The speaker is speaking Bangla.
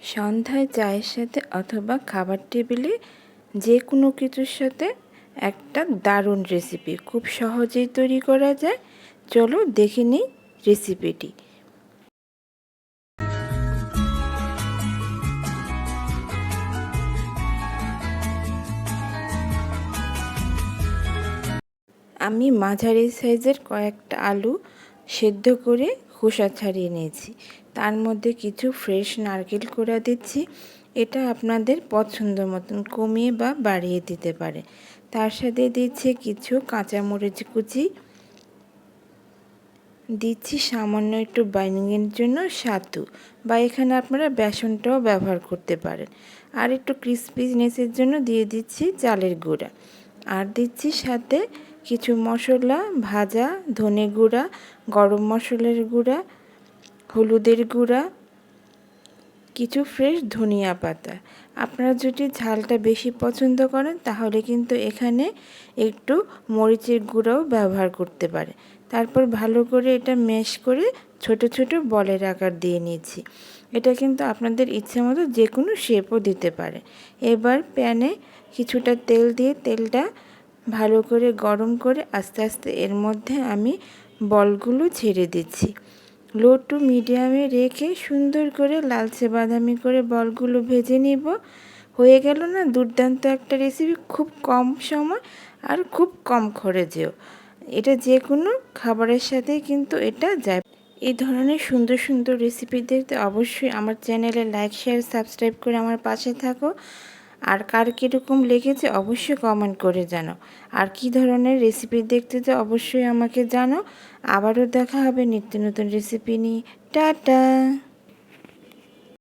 সন্ধ্যায় চায়ের সাথে অথবা খাবার টেবিলে যে কোনো কিছুর সাথে একটা দারুণ রেসিপি খুব সহজেই তৈরি করা যায়। চলো দেখে নিই রেসিপিটি। আমি মাঝারি সাইজের কয়েকটা আলু সেদ্ধ করে খোসা ছাড়িয়ে নিয়েছি। তার মধ্যে কিছু ফ্রেশ নারকেল কোড়া দিচ্ছি। এটা আপনাদের পছন্দ মতন কমিয়ে বা বাড়িয়ে দিতে পারে। তার সাথে দিচ্ছি কিছু কাঁচামরিচ কুচি, দিচ্ছি সামান্য একটু বাইন্ডিংয়ের জন্য ছাতু বা এখানে আপনারা বেসনটাও ব্যবহার করতে পারেন। আর একটু ক্রিসপিনেসের জন্য দিয়ে দিচ্ছি চালের গুঁড়া। আর দিচ্ছি সাথে কিছু মশলা, ভাজা ধনে গুঁড়া, গরম মশলার গুঁড়া, হলুদের গুঁড়া, কিছু ফ্রেশ ধনিয়া পাতা। আপনারা যদি ঝালটা বেশি পছন্দ করেন তাহলে কিন্তু এখানে একটু মরিচের গুঁড়াও ব্যবহার করতে পারে। তারপর ভালো করে এটা ম্যাশ করে ছোট ছোট বলের আকার দিয়ে নিয়েছি। এটা কিন্তু আপনাদের ইচ্ছে মতো যে কোনো শেপও দিতে পারে। এবার প্যানে কিছুটা তেল দিয়ে তেলটা ভালো করে গরম করে আস্তে আস্তে এর মধ্যে আমি বলগুলো ছেড়ে দিচ্ছি। লো টু মিডিয়ামে রেখে সুন্দর করে লালচে বাদামি করে বলগুলো ভেজে নিব। হয়ে গেল না দুর্দান্ত একটা রেসিপি, খুব কম সময় আর খুব কম খরচেও। এটা যে কোনো খাবারের সাথে কিন্তু এটা যায়। এই ধরনের সুন্দর সুন্দর রেসিপি দেখতে অবশ্যই আমার চ্যানেলে লাইক, শেয়ার, সাবস্ক্রাইব করে আমার পাশে থাকো। আর কার কীরকম লেগেছে অবশ্যই কমেন্ট করে জানাও। আর কী ধরনের রেসিপি দেখতে চাও অবশ্যই আমাকে জানাও। আবারও দেখা হবে নিত্য নতুন রেসিপি নিয়ে। টাটা।